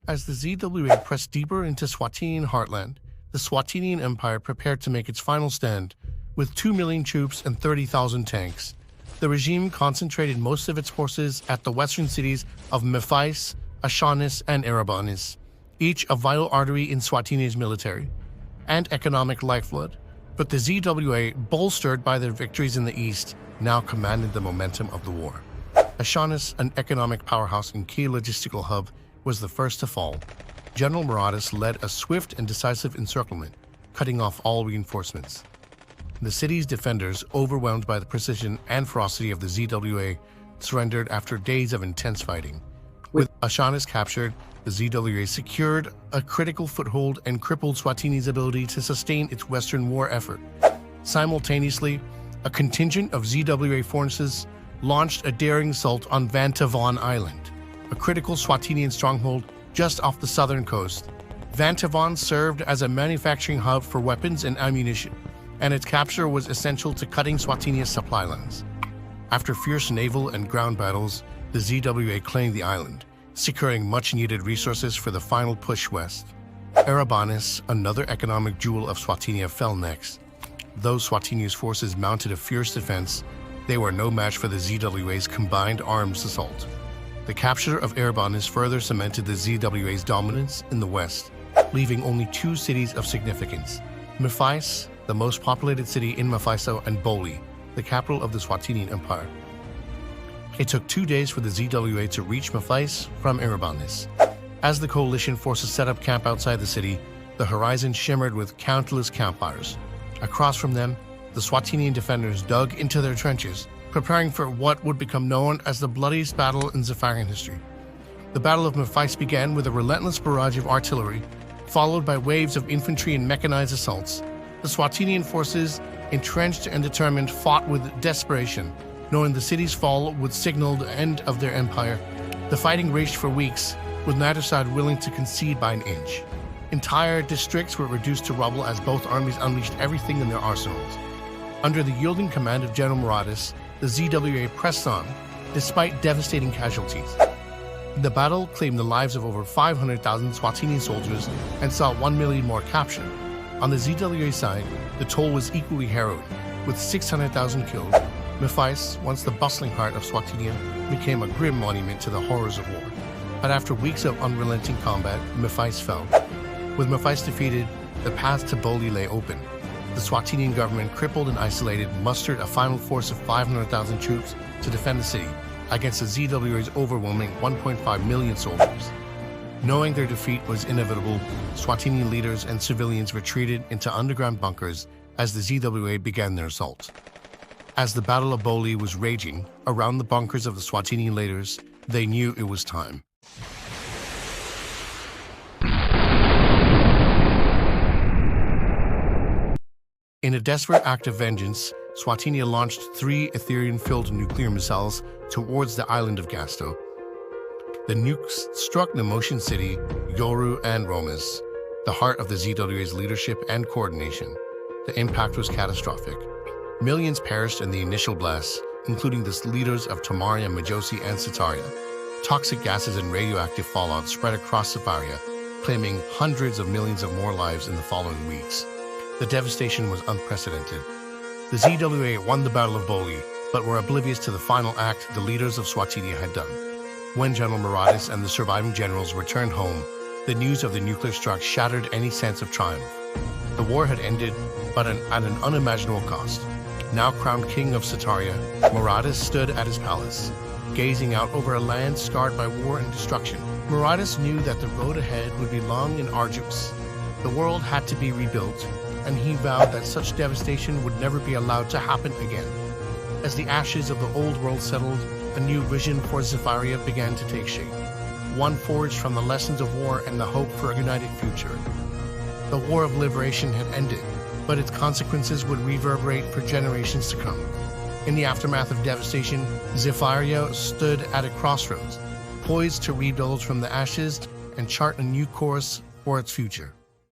As the ZWA pressed deeper into Swatinian heartland, the Swatinian Empire prepared to make its final stand. With 2 million troops and 30,000 tanks, the regime concentrated most of its forces at the western cities of Mephis, Ashanis, and Erebanis, each a vital artery in Swatinia's military and economic lifeblood. But the ZWA, bolstered by their victories in the east, now commanded the momentum of the war. Ashanis, an economic powerhouse and key logistical hub, was the first to fall. General Maradas led a swift and decisive encirclement, cutting off all reinforcements. The city's defenders, overwhelmed by the precision and ferocity of the ZWA, surrendered after days of intense fighting. With Ashanis captured, the ZWA secured a critical foothold and crippled Swatini's ability to sustain its western war effort. Simultaneously, a contingent of ZWA forces launched a daring assault on Vantavon Island, a critical Swatinian stronghold just off the southern coast. Vantavon served as a manufacturing hub for weapons and ammunition, and its capture was essential to cutting Swatinia's supply lines. After fierce naval and ground battles, the ZWA claimed the island, securing much-needed resources for the final push west. Erebanis, another economic jewel of Swatinia, fell next. Though Swatinia's forces mounted a fierce defense, they were no match for the ZWA's combined arms assault. The capture of Erebanis further cemented the ZWA's dominance in the west, leaving only 2 cities of significance: Mephis, the most populated city in Mephiso, and Boli, the capital of the Swatinian Empire. It took 2 days for the ZWA to reach Mephis from Erebanis. As the coalition forces set up camp outside the city, the horizon shimmered with countless campfires. Across from them, the Swatinian defenders dug into their trenches, preparing for what would become known as the bloodiest battle in Zafarian history. The Battle of Mephis began with a relentless barrage of artillery, followed by waves of infantry and mechanized assaults. The Swatinian forces, entrenched and determined, fought with desperation, knowing the city's fall would signal the end of their empire. The fighting raged for weeks, with neither side willing to concede by an inch. Entire districts were reduced to rubble as both armies unleashed everything in their arsenals. Under the yielding command of General Maradas, the ZWA pressed on, despite devastating casualties. The battle claimed the lives of over 500,000 Swatinian soldiers and saw 1 million more captured. On the ZWA side, the toll was equally harrowing, with 600,000 killed. Mephis, once the bustling heart of Swatinia, became a grim monument to the horrors of war. But after weeks of unrelenting combat, Mephis fell. With Mephis defeated, the path to Boli lay open. The Swatinian government, crippled and isolated, mustered a final force of 500,000 troops to defend the city against the ZWA's overwhelming 1.5 million soldiers. Knowing their defeat was inevitable, Swatinian leaders and civilians retreated into underground bunkers as the ZWA began their assault. As the Battle of Boli was raging around the bunkers of the Swatinian leaders, they knew it was time. In a desperate act of vengeance, Swatinia launched 3 Ethereum-filled nuclear missiles towards the island of Gasto. The nukes struck Nemosian City, Yoru, and Romas, the heart of the ZWA's leadership and coordination. The impact was catastrophic. Millions perished in the initial blasts, including the leaders of Tomaria, Majosi, and Sitaria. Toxic gases and radioactive fallout spread across Zafaria, claiming hundreds of millions of more lives in the following weeks. The devastation was unprecedented. The ZWA won the Battle of Boli, but were oblivious to the final act the leaders of Swatinia had done. When General Maradas and the surviving generals returned home, the news of the nuclear strike shattered any sense of triumph. The war had ended, but at an unimaginable cost. Now crowned king of Sitaria, Maradas stood at his palace, gazing out over a land scarred by war and destruction. Maradas knew that the road ahead would be long and arduous. The world had to be rebuilt, and he vowed that such devastation would never be allowed to happen again. As the ashes of the old world settled, a new vision for Zafaria began to take shape, one forged from the lessons of war and the hope for a united future. The War of Liberation had ended, but its consequences would reverberate for generations to come. In the aftermath of devastation, Zafaria stood at a crossroads, poised to rebuild from the ashes and chart a new course for its future.